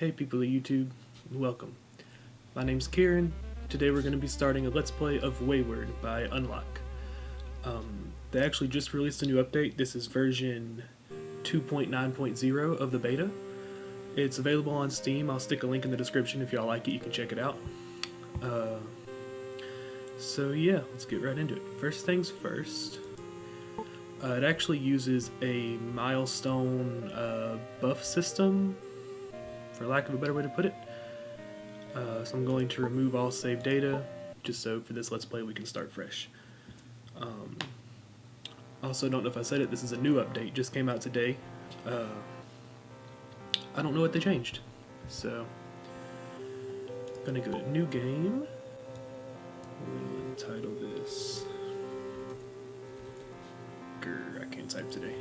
Hey people of YouTube, welcome. My name's Kheran. Today we're going to be starting a Let's Play of Wayward by Unlock. They actually just released a new update. This is version 2.9.0 of the beta. It's available on Steam. I'll stick a link in the description. If y'all like it, you can check it out. So yeah, let's get right into it. First things first. It actually uses a milestone buff system, for lack of a better way to put it. So I'm going to remove all save data, just so for this Let's Play we can start fresh. Also, don't know if I said it, this is a new update, just came out today. I don't know what they changed. So, gonna go to new game. We'll entitle this... I can't type today.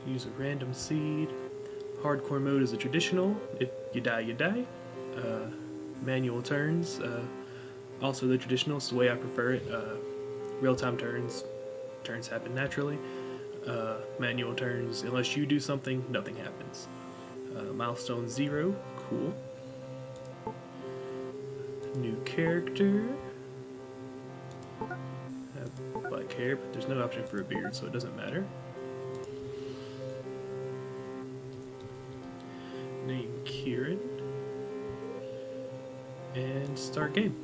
Use a random seed. Hardcore mode is a traditional. If you die, you die. Manual turns. Also the traditional, it's the way I prefer it. Real-time turns. Turns happen naturally. Manual turns, unless you do something, nothing happens. Milestone 0, cool. New character. Have black hair, but there's no option for a beard, so it doesn't matter. Name Kheran. And start game.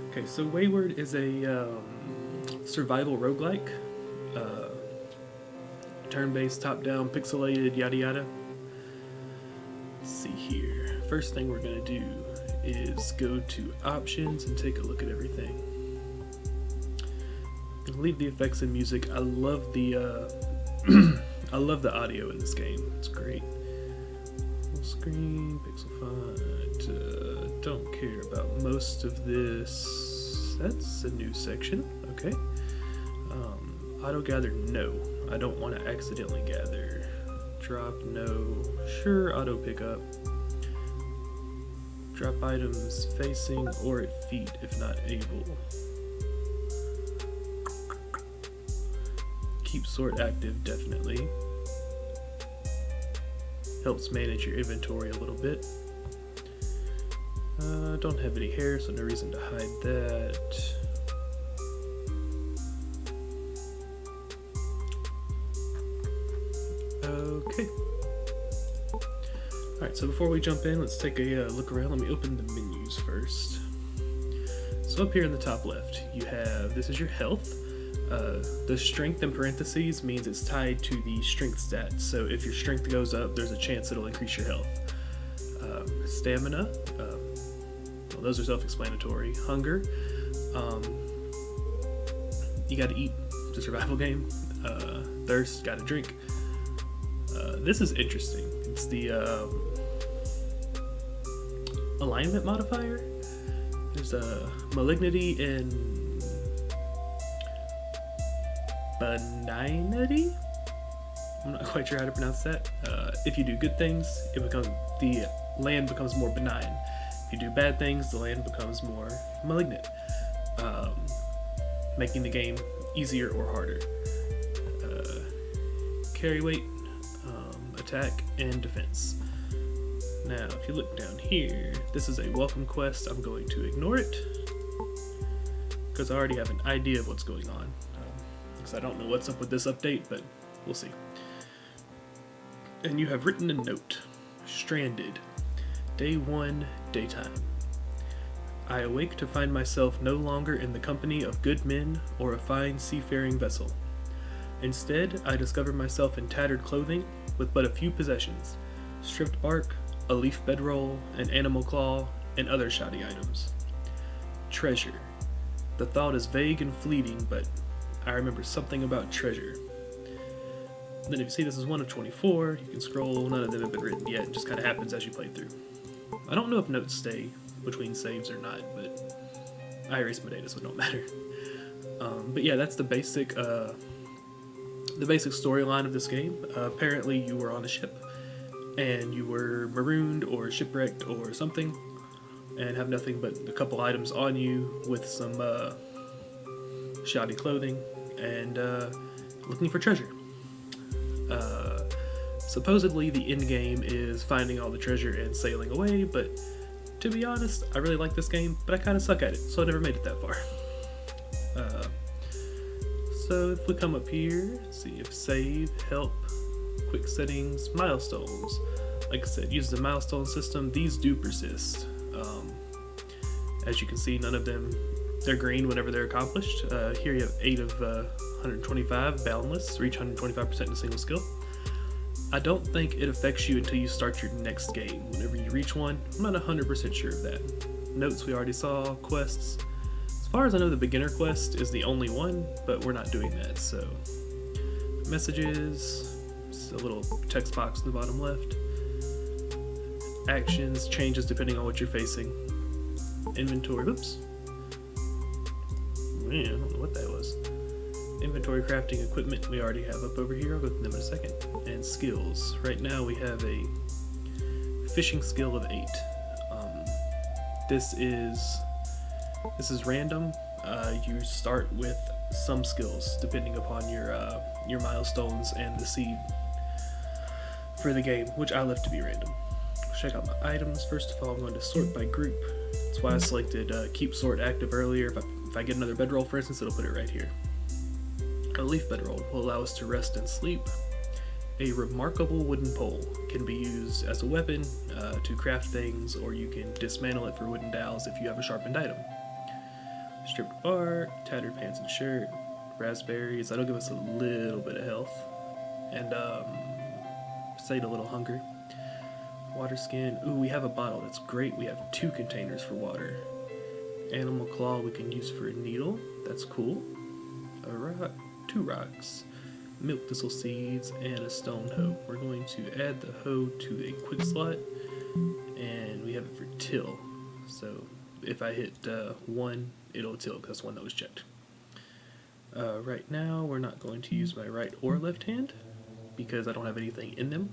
Okay, so Wayward is a survival roguelike. Turn-based, top-down, pixelated, yada yada. Let's see here. First thing we're gonna do is go to options and take a look at everything. I'm gonna leave the effects and music. I love the I love the audio in this game. It's great. Full screen, pixel font. Don't care about most of this. That's a new section. Okay. Auto gather, no. I don't want to accidentally gather. Drop, no. Sure, auto pickup. Drop items facing or at feet if not able. Keep sort active, definitely. Helps manage your inventory a little bit. Don't have any hair, so no reason to hide that. Okay. Alright, so before we jump in, let's take a look around. Let me open the menus first. So up here in the top left, you have, this is your health. The strength in parentheses means it's tied to the strength stat. So if your strength goes up, there's a chance it'll increase your health. Stamina, well, those are self-explanatory. Hunger, you gotta eat. It's a survival game. Thirst, gotta drink. This is interesting. It's the alignment modifier. There's a malignity and benignity. I'm not quite sure how to pronounce that. If you do good things, the land becomes more benign. If you do bad things, the land becomes more malignant, making the game easier or harder. Carry weight, attack, and defense. Now, if you look down here, this is a welcome quest. I'm going to ignore it because I already have an idea of what's going on. Because I don't know what's up with this update, but we'll see. And you have written a note. Stranded. Day 1, daytime. I awake to find myself no longer in the company of good men or a fine seafaring vessel. Instead, I discover myself in tattered clothing with but a few possessions: stripped bark, a leaf bedroll, an animal claw, and other shoddy items. Treasure. The thought is vague and fleeting, but I remember something about treasure. Then if you see this is 1 of 24, you can scroll. None of them have been written yet. It just kind of happens as you play through. I don't know if notes stay between saves or not, but I erased my data, so it don't matter. But yeah, that's the basic storyline of this game. Apparently you were on a ship and you were marooned or shipwrecked or something and have nothing but a couple items on you with some shoddy clothing and looking for treasure. Supposedly the end game is finding all the treasure and sailing away, but to be honest, I really like this game, but I kind of suck at it, so I never made it that far. So if we come up here, let's see if save, help, quick settings, milestones. Like I said, using the milestone system, these do persist. As you can see, none of them, they're green whenever they're accomplished. Here you have 8 of 125, boundless, reach 125% in a single skill. I don't think it affects you until you start your next game. Whenever you reach one, I'm not 100% sure of that. Notes we already saw, quests. As far as I know, the beginner quest is the only one, but we're not doing that, so. Messages, just a little text box in the bottom left. Actions, changes depending on what you're facing. Inventory, oops. Man, I don't know what that was. Inventory, crafting, equipment we already have up over here. I'll go through them in a second. And skills. Right now we have a fishing skill of 8. This is random. You start with some skills depending upon your milestones and the seed for the game, which I left to be random. Check out my items. First of all, I'm going to sort by group. That's why I selected keep sort active earlier. If I get another bedroll, for instance, it'll put it right here. A leaf bedroll will allow us to rest and sleep. A remarkable wooden pole can be used as a weapon to craft things, or you can dismantle it for wooden dowels if you have a sharpened item. Stripped bark, tattered pants and shirt, raspberries, that'll give us a little bit of health, and sate a little hunger. Water skin, ooh, we have a bottle, that's great. We have 2 containers for water. Animal claw we can use for a needle, that's cool. A rock, 2 rocks, milk thistle seeds, and a stone hoe. We're going to add the hoe to a quick slot, and we have it for till. So if I hit 1, it'll till, because that's one that was checked. Right now, we're not going to use my right or left hand, because I don't have anything in them.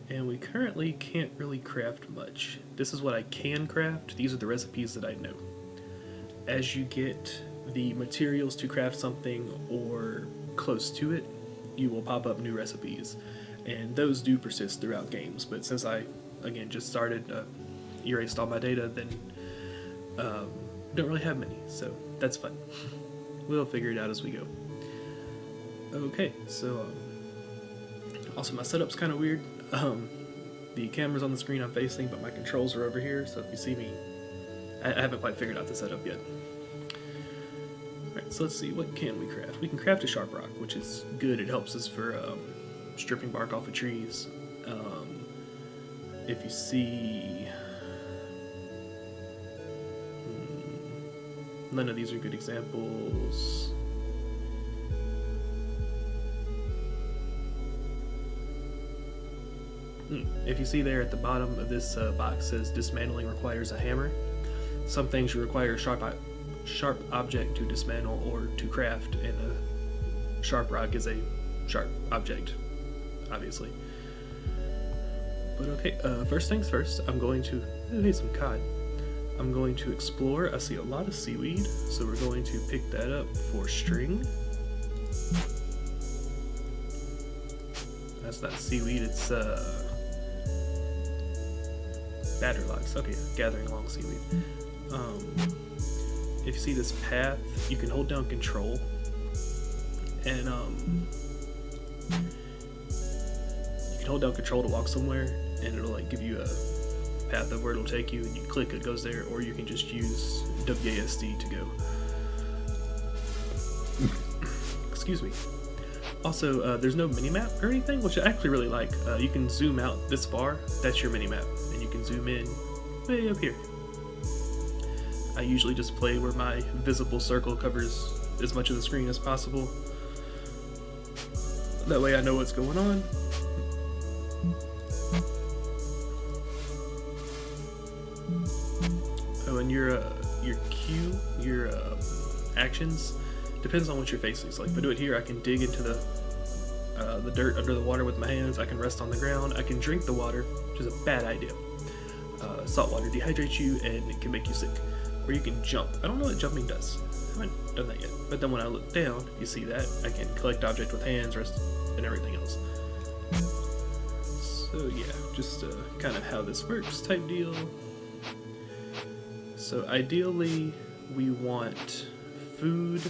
And we currently can't really craft much. This is what I can craft. These are the recipes that I know. As you get the materials to craft something or close to it, you will pop up new recipes, and those do persist throughout games. But since I again just started, erased all my data, then don't really have many, so that's fun. We'll figure it out as we go. Okay, so also my setup's kind of weird. The camera's on the screen I'm facing, but my controls are over here, so if you see me, I haven't quite figured out the setup yet. Alright, so let's see, what can we craft? We can craft a sharp rock, which is good. It helps us for stripping bark off of trees. If you see... none of these are good examples. If you see there at the bottom of this box says dismantling requires a hammer. Some things you require a sharp object to dismantle or to craft, and a sharp rock is a sharp object, obviously. But okay, first things first, I'm going to, hey, some cod. I'm going to explore. I see a lot of seaweed, so we're going to pick that up for string. That's not seaweed, it's batterlocks. Okay, gathering long seaweed. If you see this path, you can hold down control, and you can hold down control to walk somewhere, and it'll like give you a path of where it'll take you, and you click, it goes there, or you can just use WASD to go. Excuse me. Also, there's no minimap or anything, which I actually really like. You can zoom out this far, that's your minimap, and you can zoom in way up here. I usually just play where my visible circle covers as much of the screen as possible. That way I know what's going on. Oh, and your Q, your actions, depends on what you're facing. So like if I do it here, I can dig into the dirt under the water with my hands. I can rest on the ground. I can drink the water, which is a bad idea. Salt water dehydrates you and it can make you sick. Or you can jump. I don't know what jumping does. I haven't done that yet. But then when I look down, you see that I can collect object with hands, rest and everything else. So yeah, just kind of how this works type deal. So ideally we want food,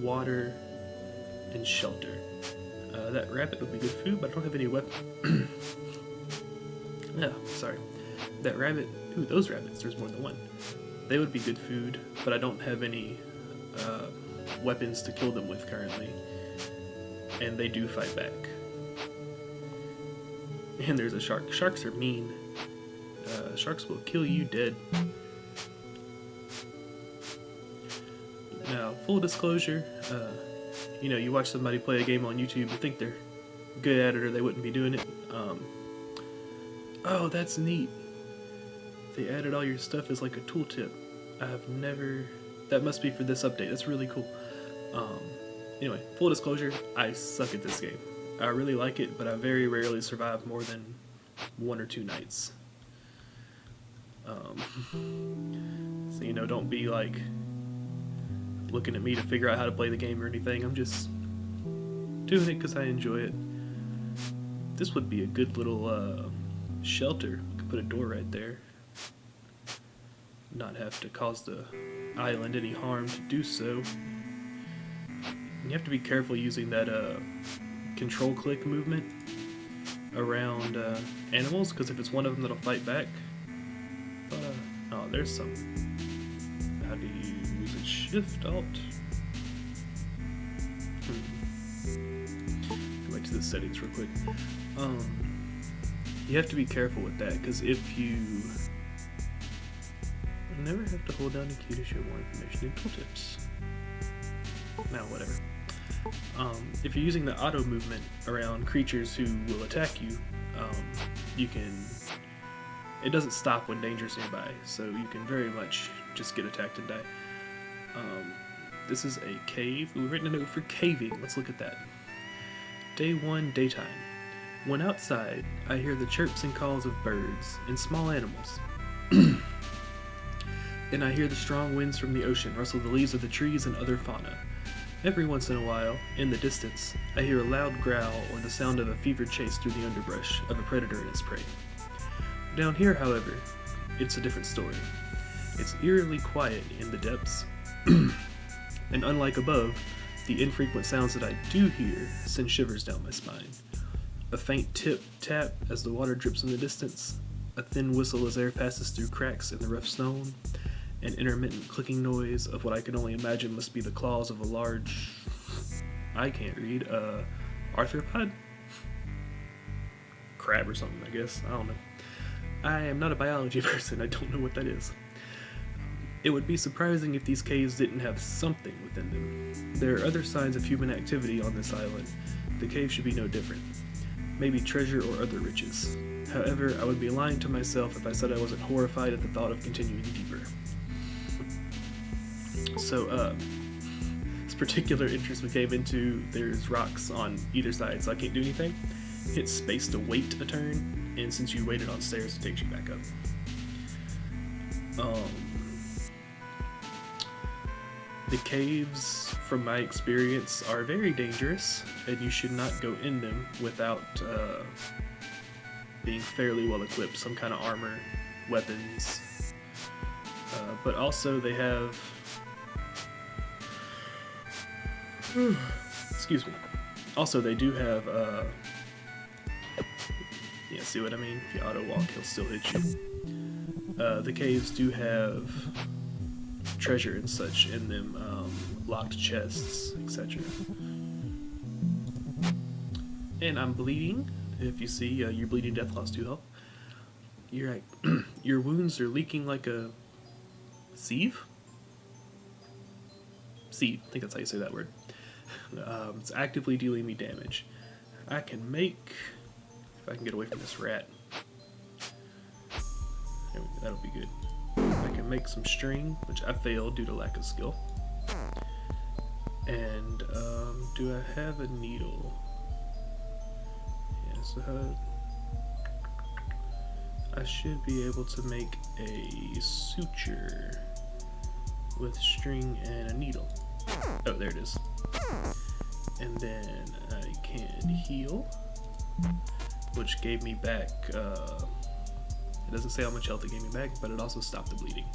water, and shelter. That rabbit would be good food, but I don't have any weapon. No, sorry. That rabbit, ooh, those rabbits, there's more than one. They would be good food, but I don't have any weapons to kill them with currently. And they do fight back. And there's a shark. Sharks are mean. Sharks will kill you dead. Now, full disclosure, you know, you watch somebody play a game on YouTube, you think they're good at it or they wouldn't be doing it. Oh, that's neat. They added all your stuff as like a tooltip. I've never... That must be for this update. That's really cool. Anyway, full disclosure, I suck at this game. I really like it, but I very rarely survive more than 1 or 2 nights. So, you know, don't be like looking at me to figure out how to play the game or anything. I'm just doing it because I enjoy it. This would be a good little shelter. I could put a door right there. Not have to cause the island any harm to do so. You have to be careful using that control click movement around animals, because if it's one of them that'll fight back. Oh, there's some. How do you use it? Shift Alt. Go back to the settings real quick. You have to be careful with that, because if you never have to hold down the key to show more information in tooltips. Now, whatever. If you're using the auto movement around creatures who will attack you, you can... It doesn't stop when danger's nearby, so you can very much just get attacked and die. This is a cave. We've written a note for caving. Let's look at that. Day 1, daytime. When outside, I hear the chirps and calls of birds and small animals. And I hear the strong winds from the ocean rustle the leaves of the trees and other fauna. Every once in a while, in the distance, I hear a loud growl or the sound of a fevered chase through the underbrush of a predator and its prey. Down here, however, it's a different story. It's eerily quiet in the depths, and unlike above, the infrequent sounds that I do hear send shivers down my spine. A faint tip-tap as the water drips in the distance, a thin whistle as air passes through cracks in the rough stone, an intermittent clicking noise of what I can only imagine must be the claws of a large... I can't read. Arthropod? Crab or something, I guess. I don't know. I am not a biology person. I don't know what that is. It would be surprising if these caves didn't have something within them. There are other signs of human activity on this island. The cave should be no different. Maybe treasure or other riches. However, I would be lying to myself if I said I wasn't horrified at the thought of continuing deeper. So, this particular entrance we came into, there's rocks on either side, so I can't do anything. Hit space to wait a turn, and since you waited on stairs, it takes you back up. The caves, from my experience, are very dangerous, and you should not go in them without being fairly well equipped, some kind of armor, weapons, but also they have... Excuse me. Also, they do have, yeah, see what I mean? If you auto-walk, he'll still hit you. The caves do have treasure and such in them, locked chests, etc. And I'm bleeding. If you see, you're bleeding death, lost 2 health. You're right. Your wounds are leaking like a sieve? Sieve, I think that's how you say that word. It's actively dealing me damage. I can make... If I can get away from this rat. There we go, that'll be good. I can make some string, which I failed due to lack of skill. And, do I have a needle? Yeah, so I should be able to make a suture with string and a needle. Oh, there it is. And then I can heal, which gave me back, it doesn't say how much health it gave me back, but it also stopped the bleeding.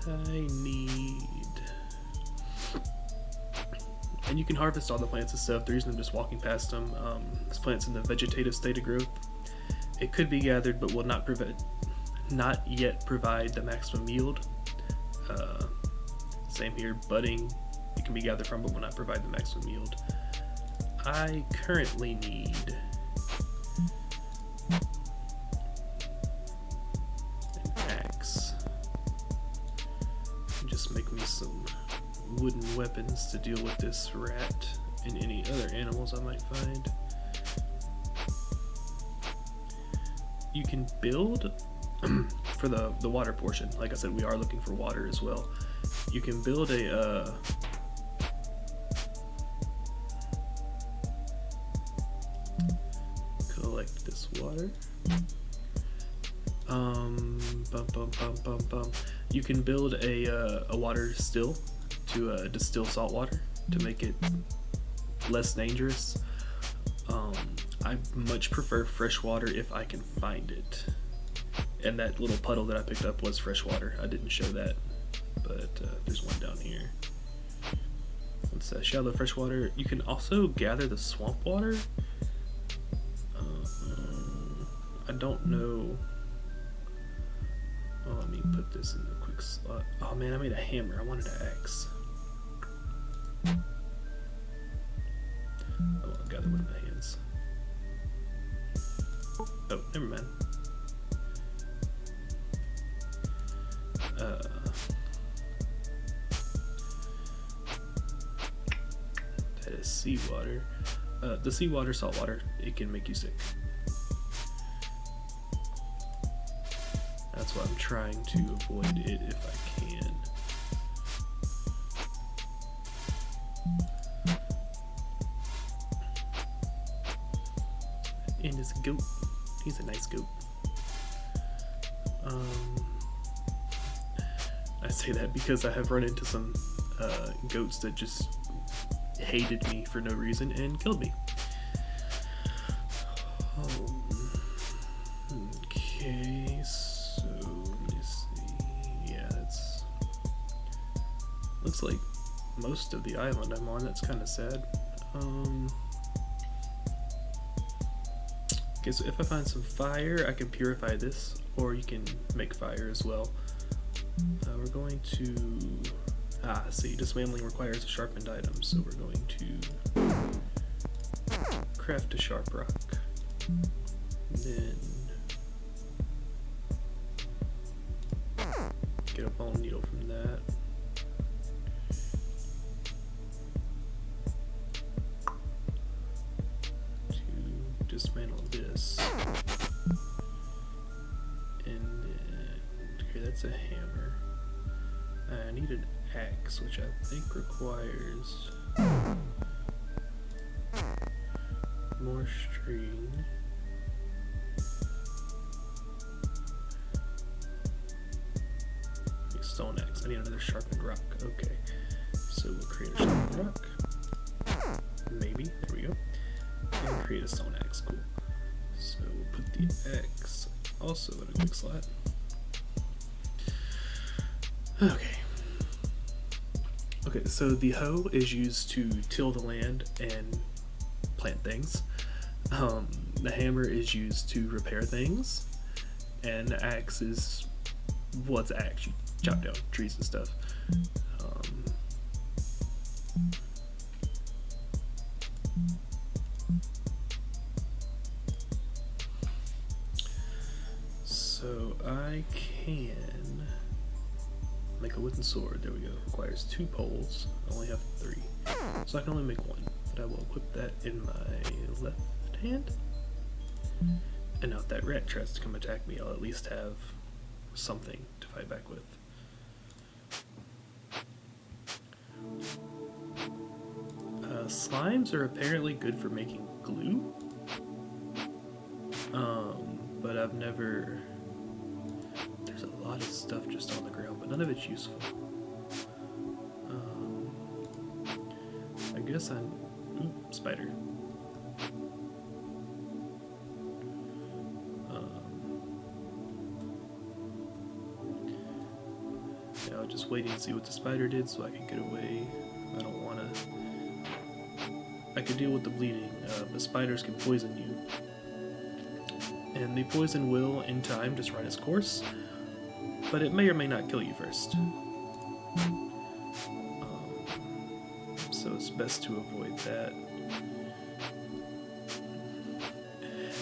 I need... And you can harvest all the plants and stuff. The reason I'm just walking past them, this plant's in the vegetative state of growth. It could be gathered, but will not yet provide the maximum yield. Same here, budding, it can be gathered from, but will not provide the maximum yield. I currently need an axe. Just make me some wooden weapons to deal with this rat and any other animals I might find. You can build for the water portion. Like I said, we are looking for water as well. You can build a collect this water. You can build a water still to distill salt water to make it less dangerous. I much prefer fresh water if I can find it. And that little puddle that I picked up was fresh water. I didn't show that, but there's one down here. It's shallow fresh water. You can also gather the swamp water. I don't know. Oh, let me put this in the quick slot. Oh man, I made a hammer. I wanted an axe. I won't gather with my hands. Oh, never mind. That is seawater. The seawater, salt water, it can make you sick. That's why I'm trying to avoid it if I can. And this goat, he's a nice goat. I say that because I have run into some goats that just hated me for no reason and killed me. Okay, so let me see. Yeah, that's looks like most of the island I'm on. That's kind of sad. Okay, so if I find some fire, I can purify this, or you can make fire as well. We're going to... see, dismantling requires a sharpened item, so we're going to craft a sharp rock. Then get a bone needle from that. To dismantle this. And then, okay, that's a hammer. I need an axe, which I think requires more string. Stone axe. I need another sharpened rock. Okay, so we'll create a sharpened rock. Maybe. There we go. And create a stone axe. Cool. So we'll put the axe also in a quick slot. Okay. Okay, so the hoe is used to till the land and plant things. The hammer is used to repair things, and the axe is, well, it's an axe. You chop down trees and stuff. So I can make a wooden sword. There we go. Requires 2 poles. I only have 3. So I can only make 1. But I will equip that in my left hand. And now if that rat tries to come attack me, I'll at least have something to fight back with. Slimes are apparently good for making glue. But I've never... There's a lot of stuff just on the ground, but none of it's useful. I guess ooh, spider. Yeah, I'll just wait and see what the spider did so I can get away. I don't want to... I could deal with the bleeding, but spiders can poison you. And the poison will, in time, just run its course, but it may or may not kill you first. So it's best to avoid that.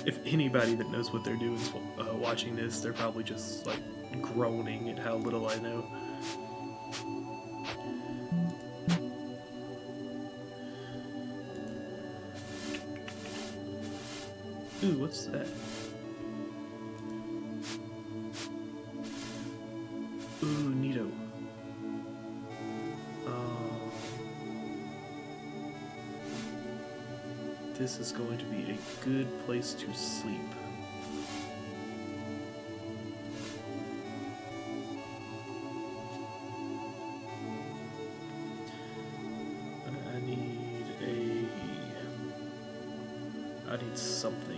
If anybody that knows what they're doing is watching this, they're probably just like groaning at how little I know. Ooh, what's that? Ooh, neato. This is going to be a good place to sleep. I need something.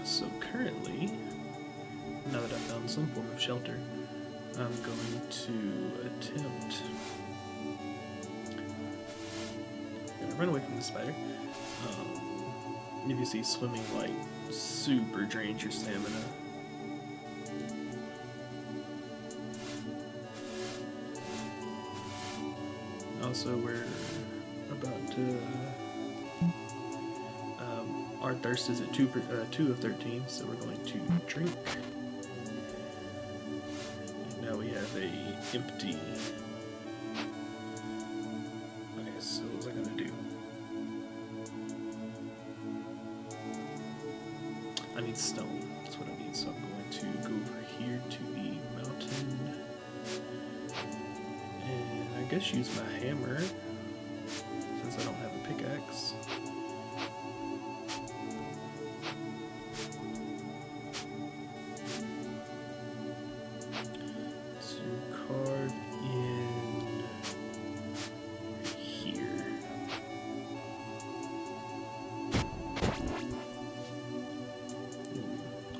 So currently, now that I've found some form of shelter, I'm going to attempt... I'm gonna run away from the spider. If you see swimming light, super drains your stamina. Also, we're about to... our thirst is at 2 of 13, so we're going to drink. And now we have a empty. Okay, so what was I gonna do? I need stone. That's what I need. So I'm going to go over here to the mountain, and I guess use my hammer since I don't have a pickaxe.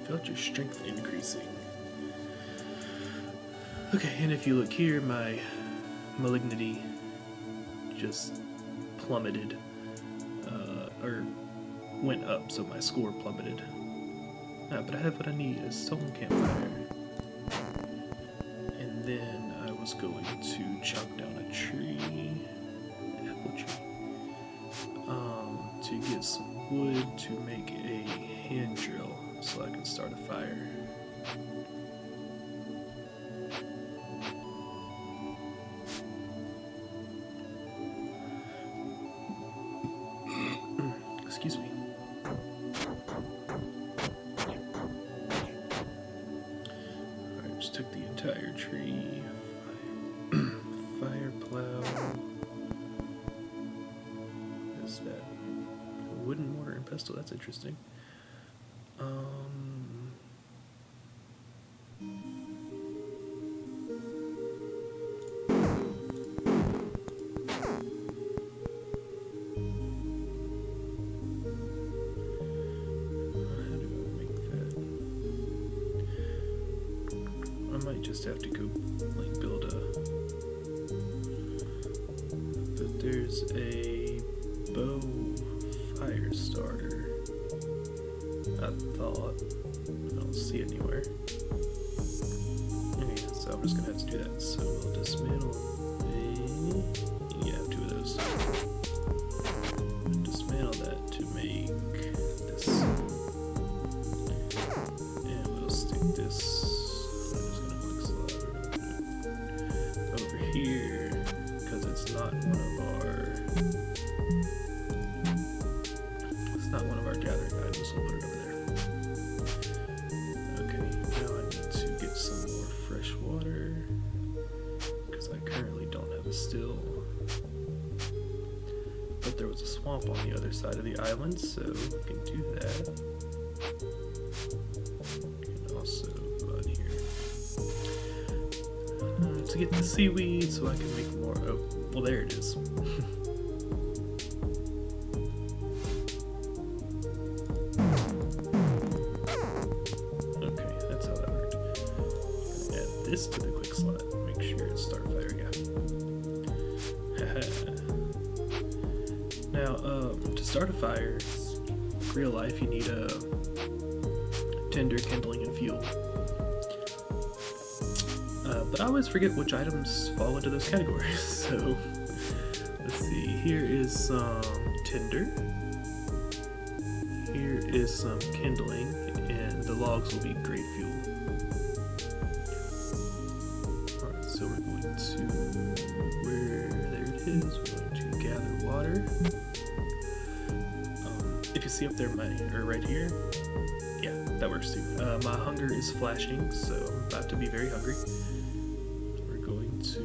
Felt your strength increasing. Okay, and if you look here, my malignity just plummeted, or went up, so my score plummeted. But I have what I need, a stone campfire. And then I was going to chop down a tree, apple tree, to get some wood to make a hand drill so I can start a fire. Excuse me. Alright, just took the entire tree. Fire plow. What is that? Wooden mortar and pestle, that's interesting. I might just have to go like build a, but there's a bow fire starter. I thought, I don't see it anywhere. Okay, so I'm just gonna have to do that. So we'll dismantle yeah, 2 of those. Dismantle that to make this, and we'll stick this. Over here, because it's not one of our gathering items, we'll put it over there. Okay, now I need to swamp on the other side of the island, so we can do that. We can also go out here to get the seaweed so I can make more. Oh, well, there it is. Okay, that's how that worked. Add this to the quick slot. Make sure it's Starfire, yeah. Now, to start a fire, real life, you need a tinder, kindling, and fuel. But I always forget which items fall into those categories. So, let's see. Here is some tinder. Here is some kindling, and the logs will be great fuel. Alright, so we're going to there it is. We're going to gather water. If you see up there, right here, yeah, that works too. My hunger is flashing, so I'm about to be very hungry. We're going to,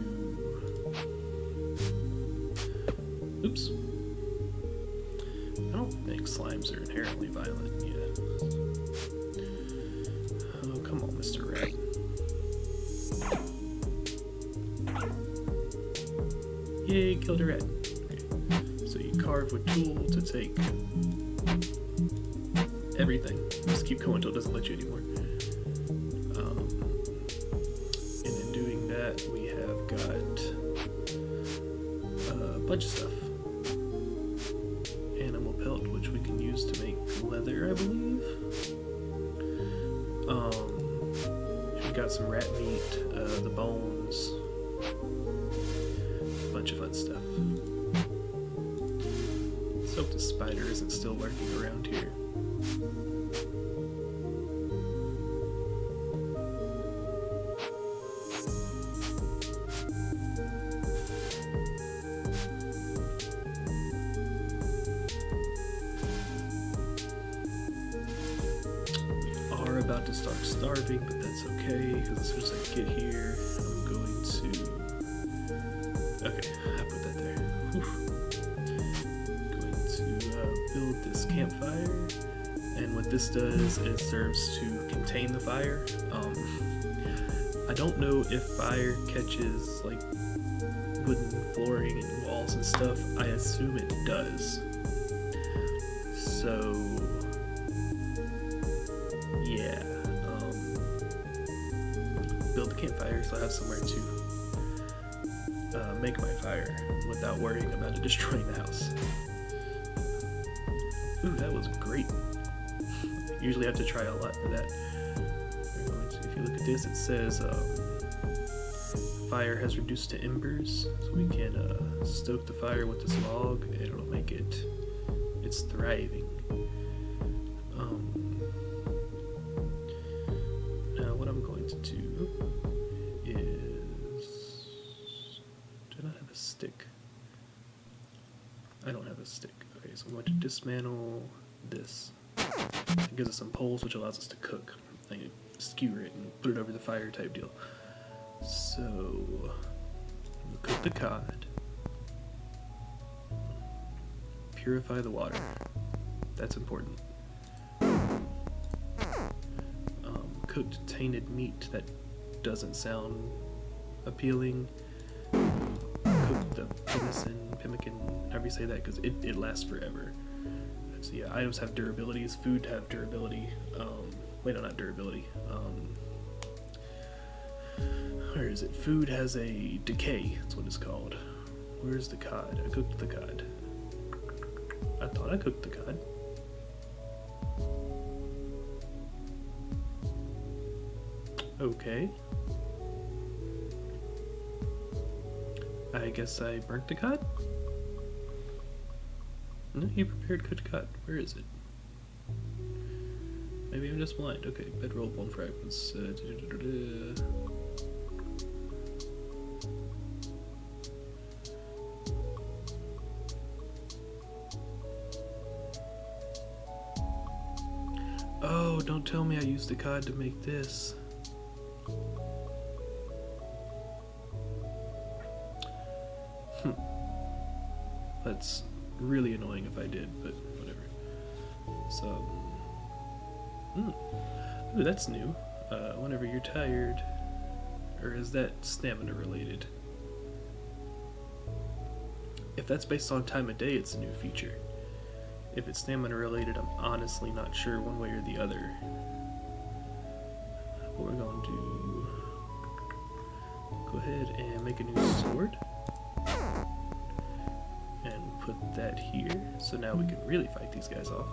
oops. I don't think slimes are inherently violent yet. Oh, come on, Mr. Rat. Yay, killed a rat. Okay. So you carve with tool to take everything. Just keep going until it doesn't let you anymore. And in doing that, we have got a bunch of stuff. Animal pelt, which we can use to make leather, I believe. We've got some rat meat, the bones, a bunch of fun stuff. Let's hope the spider isn't still lurking around here. About to start starving, but that's okay, because as soon as I get here, I'm going to... Okay, I put that there. Whew. I'm going to build this campfire, and what this does, it serves to contain the fire. I don't know if fire catches like wooden flooring and walls and stuff. I assume it does. So... yeah, build the campfire so I have somewhere to make my fire without worrying about it destroying the house. Ooh, that was great. Usually I have to try a lot for that. If you look at this, it says fire has reduced to embers, so we can stoke the fire with this log and it'll make it's thriving. To do is, do I not have a stick? I don't have a stick. Okay, so I'm going to dismantle this. It gives us some poles, which allows us to cook. I can skewer it and put it over the fire type deal. So we'll cook the cod, purify the water. That's important. Cooked tainted meat, that doesn't sound appealing. Cook the pemmican, however you say that, because it lasts forever. So yeah, items have durabilities, food have durability. Wait, no, not durability. Where is it? Food has a decay, that's what it's called. Where's the cod? I cooked the cod. I thought I cooked the cod. Okay. I guess I burnt the cod? No, you prepared cooked cod. Where is it? Maybe I'm just blind. Okay, bedroll, bone fragments. Oh, don't tell me I used the cod to make this. Let's really annoying if I did, but whatever. So, ooh, that's new. Whenever you're tired, or is that stamina related? If that's based on time of day, it's a new feature. If it's stamina related, I'm honestly not sure one way or the other. What we're going to go ahead and make a new sword and put that here, so now we can really fight these guys off.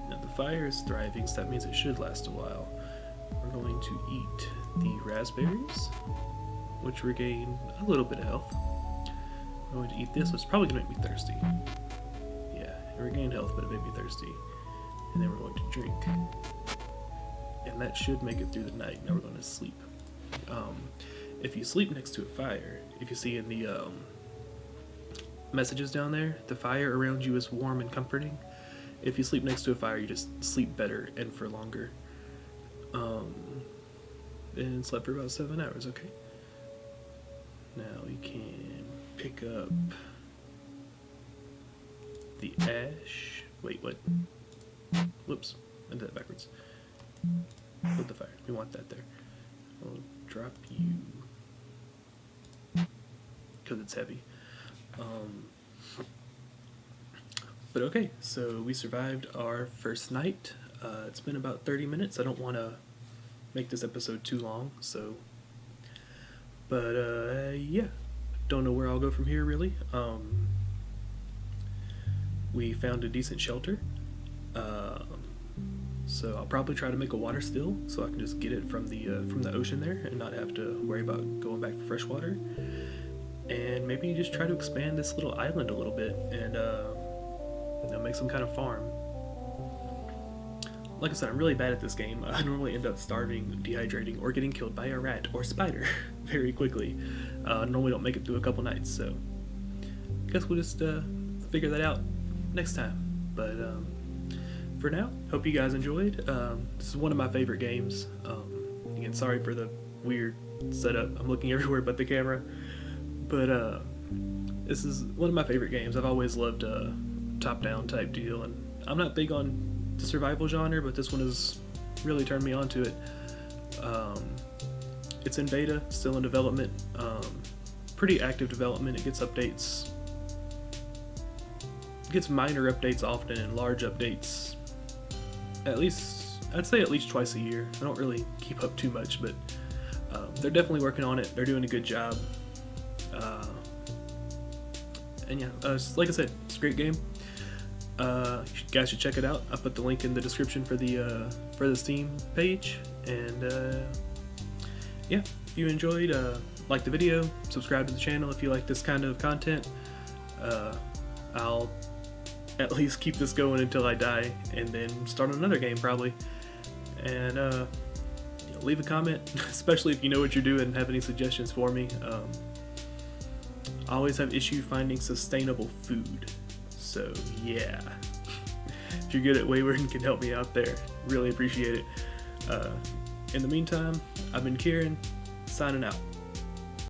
Now the fire is thriving, so that means it should last a while. We're going to eat the raspberries, which regain a little bit of health. I'm going to eat this, which is probably going to make me thirsty. Yeah, it regained health, but it made me thirsty. And then we're going to drink. And that should make it through the night. Now we're going to sleep. If you sleep next to a fire, if you see in the messages down there, the fire around you is warm and comforting. If you sleep next to a fire, you just sleep better and for longer. And slept for about 7 hours, okay. Now we can pick up the ash. Wait, what? Whoops, I did that backwards. Put the fire, we want that there. I'll drop you, because it's heavy. But okay, so we survived our first night. It's been about 30 minutes. I don't want to make this episode too long, so, but yeah, don't know where I'll go from here really. We found a decent shelter, so I'll probably try to make a water still so I can just get it from the ocean there and not have to worry about going back for fresh water, and maybe just try to expand this little island a little bit and make some kind of farm. Like I said, I'm really bad at this game. I normally end up starving, dehydrating, or getting killed by a rat or spider very quickly. Normally don't make it through a couple nights, so I guess we'll just figure that out next time. But for now, hope you guys enjoyed. This is one of my favorite games. Again, sorry for the weird setup. I'm looking everywhere but the camera. But this is one of my favorite games. I've always loved a top-down type deal, and I'm not big on the survival genre, but this one has really turned me onto it. It's in beta, still in development, pretty active development. It gets updates, it gets minor updates often and large updates at least, I'd say at least twice a year. I don't really keep up too much, but they're definitely working on it. They're doing a good job. And yeah, like I said, it's a great game. You guys should check it out. I'll put the link in the description for the Steam page. And yeah, if you enjoyed, like the video, subscribe to the channel if you like this kind of content. I'll at least keep this going until I die, and then start another game probably. And leave a comment, especially if you know what you're doing and have any suggestions for me. I always have issue finding sustainable food. So yeah, if you're good at Wayward and can help me out there, really appreciate it. In the meantime, I've been Kheran, signing out.